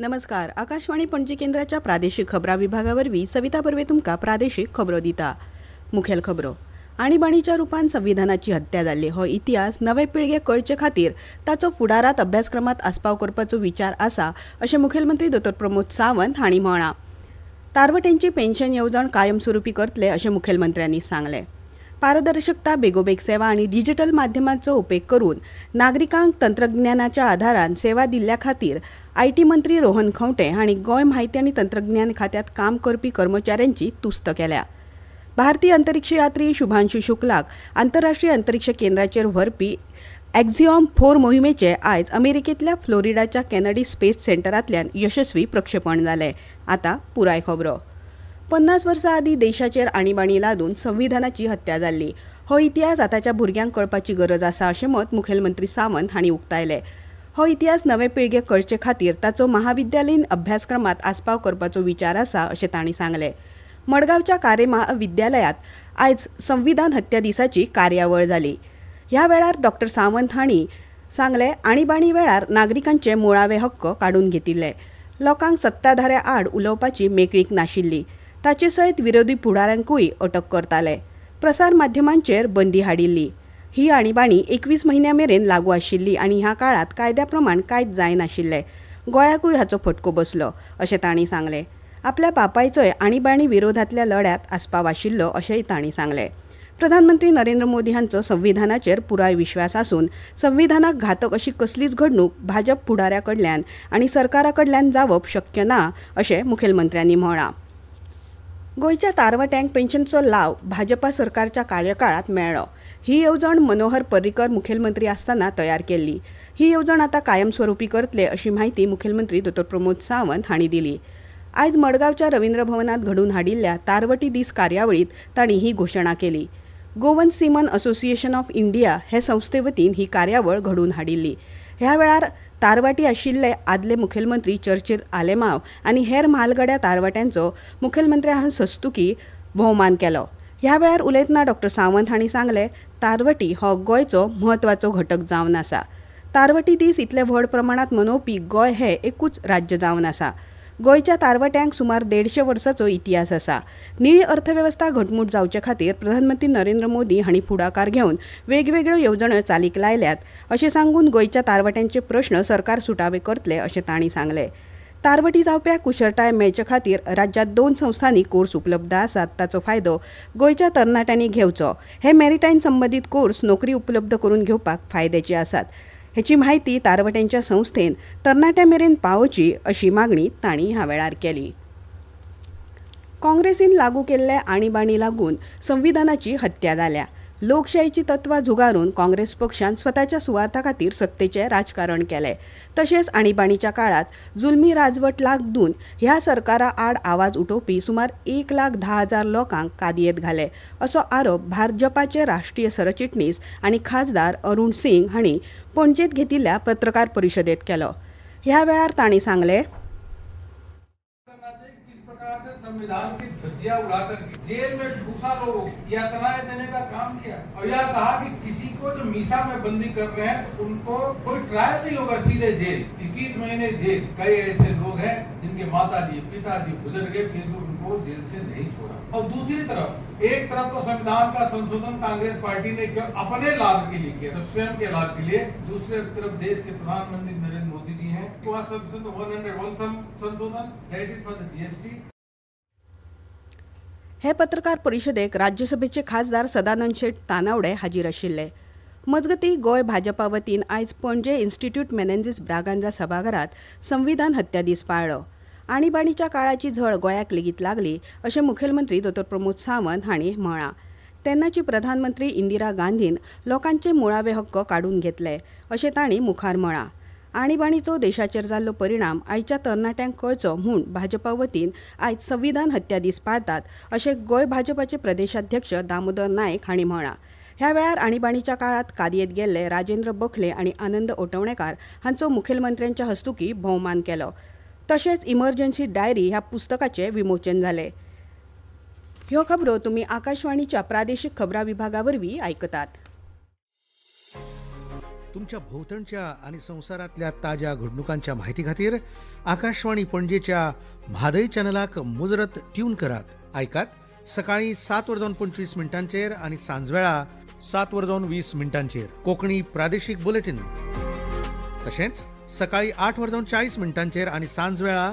नमस्कार. आकाशवाणी पणजी केंद्राच्या प्रादेशिक खबरां विभागावरवीं सविता बर्वे तुमकां प्रादेशीक खबरो दिता. मुखेल खबरो. आणीबाणीच्या रुपान संविधानाची हत्या जाल्ली हो इतिहास नवे पिळगे कळचे खातीर ताचो फुडारात अभ्यासक्रमात आस्पाव करपाचो विचार आसा अशें मुखेलमंत्री डॉ. प्रमोद सावंत हांणी म्हळां. तारवटेंची पेन्शन येवजण कायमस्वरुपी करतले अशें मुखेलमंत्र्यांनी सांगलें. पारदर्शकता, बेगोबेग सेवा आनी डिजिटल माध्यमांचो उपेग करून नागरिकांक तंत्रज्ञानाच्या आधारान सेवा दिल्ल्या खातीर आयटी मंत्री रोहन खंवटे हांणी गोंय म्हायती आनी तंत्रज्ञान खात्यांत काम करपी कर्मचाऱ्यांची तुस्त केल्या. भारतीय अंतरिक्ष यात्री शुभांशु शुक्लाक आंतरराष्ट्रीय अंतरिक्ष केंद्राचेर व्हरपी एक्झिओम 4 मोहिमेचे आयज अमेरिकेंतल्या फ्लोरिडाच्या केनेडी स्पेस सेंटरांतल्यान यशस्वी प्रक्षेपण जालें. आतां पुराय खबरो. 50 वर्सां आदीं देशाचेर आणीबाणी लादून संविधानाची हत्या जाल्ली हो इतिहास आतांच्या भुरग्यांक कळपाची गरज आसा अशें मत मुखेलमंत्री सावंत हांणी उक्तायलें. हो इतिहास नवे पिळगे कळचे खातीर ताचो महाविद्यालयीन अभ्यासक्रमात आस्पाव करपाचो विचार आसा अशें तांणी सांगलें. मडगांवच्या कार्य महाविद्यालयात आयज संविधान हत्या दिसाची कार्यावळ जाली. ह्या वेळार डॉ. सावंत हांणी सांगलें, आणीबाणी वेळार नागरिकांचे मुळावे हक्क काडून घेतिल्ले. लोकांक सत्ताधाऱ्या आड उलोवपाची मेकळीक नाशिल्ली. ताचे सयत विरोधी फुडाऱ्यांकूय अटक करताले. प्रसार माध्यमांचेर बंदी हाडिल्ली. ही आणीबाणी 21 म्हयन्यां मेरेन लागू आशिल्ली आनी ह्या काळात कायद्या प्रमाण कांयच जाय नाशिल्लें. गोंयाकूय हाचो फटको बसलो अशें तांणी सांगलें. आपल्या बापायचोय आणीबाणी विरोधांतल्या लढ्यात आस्पाव आशिल्लो अशेंय तांणी सांगलें. प्रधानमंत्री नरेंद्र मोदी हांचो संविधानाचेर पुराय विश्वास आसून संविधानाक घातक अशी कसलीच घडणूक भाजप फुडाऱ्या कडल्यान आनी सरकारा कडल्यान जावप शक्य ना अशें मुखेलमंत्र्यांनी म्हळां. गोंयच्या तारवट्यांक पेन्शनचो लाव भाजपा सरकारच्या कार्यकाळात मेळ्ळो. ही येवजण मनोहर पर्रीकर मुखेलमंत्री आसतना तयार केल्ली. ही येवजण आतां कायमस्वरुपी करतले अशी माहिती मुखेलमंत्री डॉ. प्रमोद सावंत हांणी दिली. आयज मडगांवच्या रवींद्र भवनात घडून हाडिल्ल्या तारवटी दीस कार्यावळीत तांणी ही घोशणा केली. गोवन सीमन असोसिएशन ऑफ इंडिया हे संस्थे वतीन ही कार्यावळ घडून हाडिल्ली. ह्या वेळार तारवाटी आशिल्ले आदले मुखेलमंत्री चर्चिल आलेमाव आनी हेर म्हालगड्या तारवाट्यांचो मुखेलमंत्र्यान हस्तुकी भोवमान केलो. ह्या वेळार उलयतना डॉ. सावंत हांणी सांगलें, तारवटी हो गोंयचो म्हत्वाचो घटक जावन आसा. तारवटी दीस इतले व्हड प्रमाणात मनोवपी गोंय हें एकूच राज्य जावन आसा. गोंयच्या तारवट्यांक सुमार 150 वर्सांचो इतिहास आसा. निळी अर्थवेवस्था घटमूट जावचे खातीर प्रधानमंत्री नरेंद्र मोदी हांणी फुडाकार घेवन वेगवेगळ्यो येवजण्यो चालीक लायल्यात अशें सांगून गोंयच्या तारवट्यांचे प्रश्न सरकार सुटावे करतले अशें तांणी सांगलें. तारवटी जावप्याक कुशळटाय मेळचे खातीर राज्यांत 2 संस्थांनी कोर्स उपलब्ध आसात. ताचो फायदो गोंयच्या तरणाट्यांनी घेवचो. हे मॅरिटायम संबंदीत कोर्स नोकरी उपलब्ध करून घेवपाक फायद्याचे आसात. हेची माहिती तारवट्यांच्या संस्थेन तरणाट्यां मेरेन पावोवची अशी मागणी तांणी ह्या वेळार केली. काँग्रेसीन लागू केल्ले आणीबाणी लागून संविधानाची हत्या जाल्या. लोकशायेची तत्वां झुगारून काँग्रेस पक्षान स्वताच्या सुवार्था खातीर सत्तेचें राजकारण केलें. तशेंच आणीबाणीच्या काळात जुलमी राजवट लागून ह्या सरकारा आड आवाज उठोवपी सुमार 1,10,000 लोकांक कादयेत घाले असो आरोप भाजपाचे राष्ट्रीय सरचिटणीस आनी खासदार अरुण सिंग हांणी पणजेंत घेतिल्ल्या पत्रकार परिशदेंत केलो. ह्या वेळार तांणी सांगलें, संविधान की धज्जियां उड़ाकर जेल में ठूसा लोगों को यातनाएं देने का काम किया और यह कहा कि किसी को जो मीसा में बंदी कर रहे हैं उनको कोई ट्रायल नहीं होगा, सीधे जेल, 21 महीने जेल. कई ऐसे लोग हैं जिनके माताजी पिताजी गुजर गए, फिर भी उनको जेल से नहीं छोड़ा. और दूसरी तरफ एक तरफ तो संविधान का संशोधन कांग्रेस पार्टी ने केवल अपने लाभ के लिए किया, तो स्वयं के लाभ के लिए. दूसरी तरफ देश के प्रधानमंत्री नरेंद्र मोदी जी हैं, 101 संशोधन फॉर द जीएसटी. हे पत्रकार परिशदेक राज्यसभेचे खासदार सदानंद शेट तानावडे हाजीर आशिल्ले. मजगतीं गोंय भाजपा वतीन आयज पणजे इन्स्टिट्यूट मेनेझीस ब्रागांझा सभाघरात संविधान हत्या दीस पाळ्ळो. आणीबाणीच्या काळाची झळ गोंयाक लेगीत लागली अशें मुखेलमंत्री डॉ. प्रमोद सावंत हांणी म्हळां. तेन्नाची प्रधानमंत्री इंदिरा गांधीन लोकांचे मुळावे हक्क काडून घेतले अशें तांणी मुखार म्हळां. आणीबाणीचो देशाचेर जाल्लो परिणाम आयच्या तरणाट्यांक कळचो म्हूण भाजपा वतीन आयज संविधान हत्या दीस पाळटात अशें गोंय भाजपाचे प्रदेशाध्यक्ष दामोदर नायक हांणी म्हळां. ह्या वेळार आणीबाणीच्या काळात कादयेत गेल्ले राजेंद्र बखले आनी आनंद ओटवणेकार हांचो मुखेलमंत्र्यांच्या हस्तुकी भोवमान केलो. तशेंच इमर्जन्सी डायरी ह्या पुस्तकाचें विमोचन जालें. ह्यो खबरो तुमी आकाशवाणीच्या प्रादेशीक खबरां विभागा वरवीं आयकतात. तुमच्या भोवतणच्या आणि संसारातल्या ताज्या घडणुकांच्या म्हायती खातीर आकाशवाणी पणजेच्या म्हादय चॅनलाक मुजरत ट्यून करात. ऐकात सकाळी 7:25 आणि सांजवेळा 7:20 कोंकणी प्रादेशीक बुलेटिन. तशेंच सकाळी 8:40 आणि सांजवेळा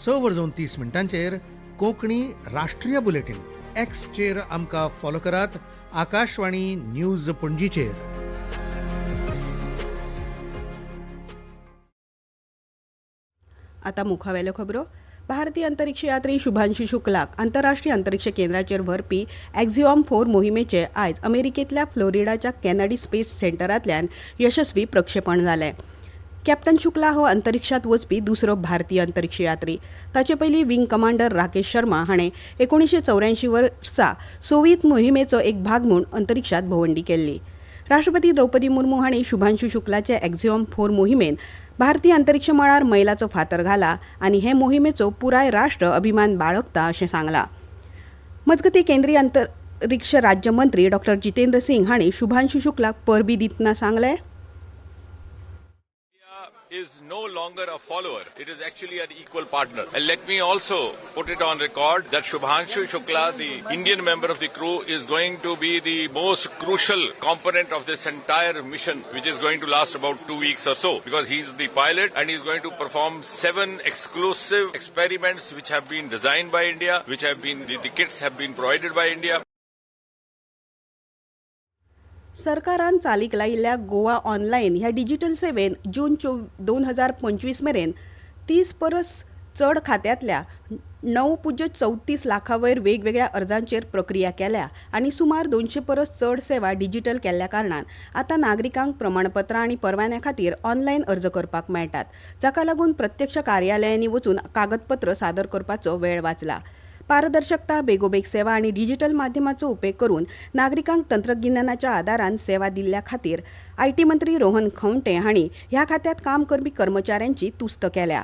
6:30 कोंकणी राष्ट्रीय बुलेटिन. एक्सचेर आमकां फॉलो करात. आकाशवाणी न्यूज पणजीचेर. आता मुखावेल्यो खबरो. भारतीय अंतरिक्ष यात्री शुभांशु शुक्लाक आंतरराष्ट्रीय अंतरिक्ष केंद्राचेर व्हरपी एक्झिओम 4 मोहिमेचे आयज अमेरिकेंतल्या फ्लोरिडाच्या केनेडी स्पेस सेंटरांतल्यान यशस्वी प्रक्षेपण जालें. कॅप्टन शुक्ला हो अंतरिक्षांत वचपी दुसरो भारतीय अंतरिक्ष यात्री. ताचे पयलीं विंग कमांडर राकेश शर्मा हाणें 1984 वर्सा सोव्हिएत मोहिमेचो एक भाग म्हूण अंतरिक्षांत भोंवडी केल्ली. राष्ट्रपती द्रौपदी मुर्मू हांणी शुभांशु शुक्लाचे एक्झिओम 4 मोहिमेन भारतीय अंतरिक्ष मळार मैलाचो फातर घाला आनी हे मोहिमेचो पुराय राष्ट्र अभिमान बाळगता अशें सांगलां. मजगतीं केंद्रीय अंतरिक्ष राज्य मंत्री डॉ. जितेंद्र सिंग हांणी शुभांशु शुक्लाक परबीं दितना सांगलें, is no longer a follower. It is actually an equal partner. And let me also put it on record that Shubhanshu Shukla, the Indian member of the crew, is going to be the most crucial component of this entire mission, which is going to last about 2 weeks or so, because he's the pilot and he's going to perform 7 exclusive experiments which have been designed by India, which have been, the kits have been provided by India. सरकारान चालीक लायिल्ल्या Goa online ह्या digital seven जून 2025 मेरेन 30 परस चड खात्यांतल्या 9.34 लाखा वयर वेगवेगळ्या अर्जांचेर प्रक्रिया केल्या आनी सुमार 200 परस चड सेवा डिजिटल केल्ल्या कारणान आतां नागरिकांक प्रमाणपत्रां आनी परवान्या खातीर ऑनलायन अर्ज करपाक मेळटात, जाका लागून प्रत्यक्ष कार्यालयांनी वचून कागदपत्र सादर करपाचो वेळ वाचला. पारदर्शकता, बेगोबेग सेवा आणि डिजिटल माध्यमांचो उपेग करून नागरिकांक तंत्रगिन्यानाच्या आदारान सेवा दिल्ल्या खातीर आयटी मंत्री रोहन खंवटे हांणी ह्या खात्यांत काम करपी कर्मचाऱ्यांची तुस्त केल्या.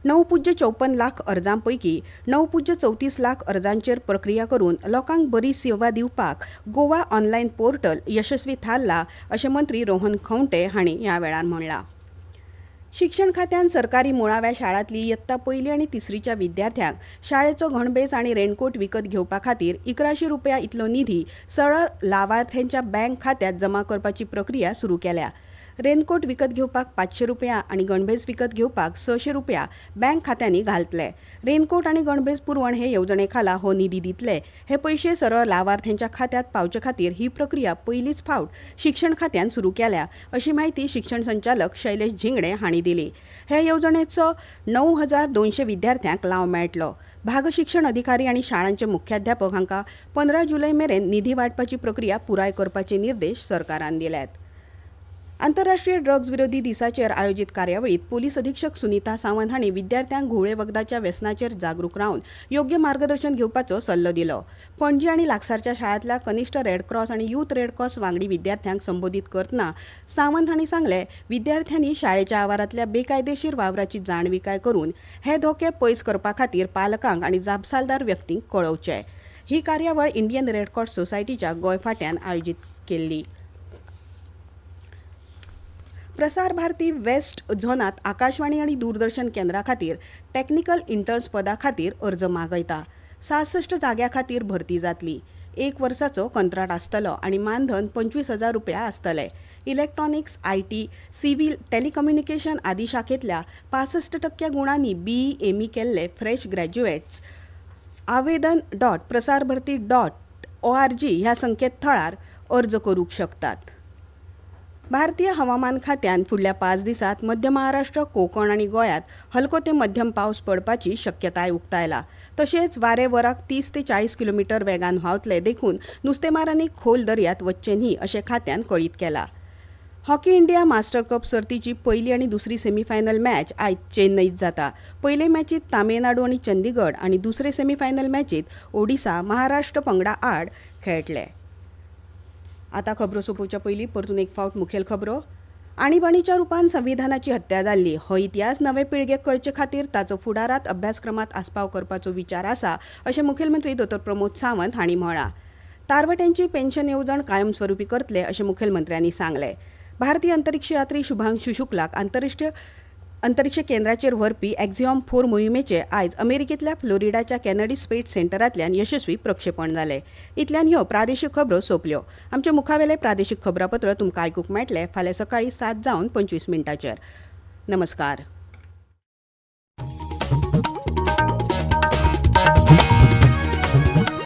9.54 लाख अर्जांपैकी 9.34 लाख अर्जांचेर प्रक्रिया करून लोकांक बरी सेवा दिवपाक गोवा ऑनलायन पोर्टल यशस्वी थारला अशें मंत्री रोहन खंवटे हांणी ह्या वेळार म्हणलां. शिक्षण खात्यान सरकारी मुळाव्या शाळांतली इयत्ता 1ली आनी 3रीच्या विद्यार्थ्यांक शाळेचो गणभेस आनी रेनकोट विकत घेवपा खातीर 1100 रुपया इतलो निधी सरळ लावार्थ्यांच्या बँक खात्यांत जमा करपाची प्रक्रिया सुरू केल्या. रेनकोट विकत घेवपाक 500 रुपया आनी गणभेस विकत घेवपाक 600 रुपया बँक खात्यांनी घालतले. रेनकोट आनी गणभेस पुरवण हे येवजणे खाला हो निधी दितले. हे पयशे सरळ लावार्थ्यांच्या खात्यांत पावचे खातीर ही प्रक्रिया पयलीच फावट शिक्षण खात्यान सुरू केल्या अशी माहिती शिक्षण संचालक शैलेश झिंगडे हांणी दिली. हे येवजणेचो 9200 विद्यार्थ्यांक लाव मेळटलो. भाग शिक्षण अधिकारी आनी शाळांचे मुख्याध्यापक हांकां 15 जुलय मेरेन निधी वांटपाची प्रक्रिया पुराय करपाचे निर्देश सरकारान दिल्यात. आंतरराष्ट्रीय ड्रग्ज विरोधी दिसाचेर आयोजीत कार्यावळीत पोलीस अधीक्षक सुनीता सावंत हांणी विद्यार्थ्यांक घुवळे वखदाच्या व्यसनाचेर जागरूक रावन योग्य मार्गदर्शन घेवपाचो सल्लो दिलो. पणजी आनी लागसारच्या शाळांतल्या कनिश्ठ रेडक्रॉस आनी यूथ रेडक्रॉस वांगडी विद्यार्थ्यांक संबोधीत करतना सावंत हांणी सांगलें, विद्यार्थ्यांनी शाळेच्या आवारांतल्या बेकायदेशीर वावराची जाणविकाय करून हे धोके पयस करपा खातीर पालकांक आनी जापसालदार व्यक्तींक कळोवचें. ही कार्यावळ इंडियन रेडक्रॉस सोसायटीच्या गोंय फांट्यान आयोजीत केल्ली. प्रसार भारती वेस्ट झोनात आकाशवाणी आणि दूरदर्शन केंद्रा खातीर टॅक्निकल इंटर्न्स पदा खातीर अर्ज मागयता. 66 जाग्या खातीर भरती जातली. 1 वर्साचो कंत्राट आसतलो आनी मानधन 25,000 रुपया आसतलें. इलेक्ट्रॉनिक्स, आयटी, सिव्हिल, टेलिकम्युनिकेशन आदी शाखेंतल्या 65% गुणांनी BE ME केल्ले फ्रेश ग्रॅज्युएट्स avedhan.prasarbharti.org ह्या संकेतथळार अर्ज करूंक शकतात. भारतीय हवामान खात्यान फुडल्या 5 दिसांत मध्य महाराष्ट्र, कोकण आनी गोंयांत हलको ते मध्यम पावस पडपाची शक्यताय उक्तायला. तशेंच वारे वराक 30 ते 40 किलोमीटर वेगान व्हांवतले देखून नुस्तेमारांनी खोल दर्यांत वच्चें न्ही अशें खात्यान कळीत केलां. हॉकी इंडिया मास्टर कप सर्तीची पयली आनी दुसरी सेमीफायनल मॅच आयज चेन्नईत जाता. पयले मॅचीत तामिळनाडू आनी चंदीगड आनी दुसरे सेमीफायनल मॅचीत ओडिसा महाराष्ट्र पंगडा आड खेळटले. आतां खबरो सोंपोवच्या पयलीं परतून एक फावट मुखेल खबरो. आणीबाणीच्या रुपान संविधानाची हत्या जाल्ली हो इतिहास नवे पिळगेक कळचे खातीर ताचो फुडारात अभ्यासक्रमात आस्पाव करपाचो विचार आसा अशें मुखेलमंत्री दोतोर प्रमोद सावंत हांणी म्हळां. तारवट्यांची पेन्शन येवजण कायमस्वरुपी करतले अशें मुखेलमंत्र्यांनी सांगलें. भारतीय अंतरिक्ष यात्री शुभांशु शुक्लाक अंतरिक्ष केंद्राचेर व्हरपी एक्झिओम 4 मोहिमेचे आयज अमेरिकेंतल्या फ्लोरिडाच्या केनेडी स्पेस सेंटरांतल्यान यशस्वी प्रक्षेपण जालें. इतल्यान ह्यो प्रादेशीक खबरो सोंपल्यो. आमचे मुखावेले प्रादेशीक खबरापत्र तुमकां आयकूंक मेळटलें फाल्यां सकाळीं 7:25 नमस्कार.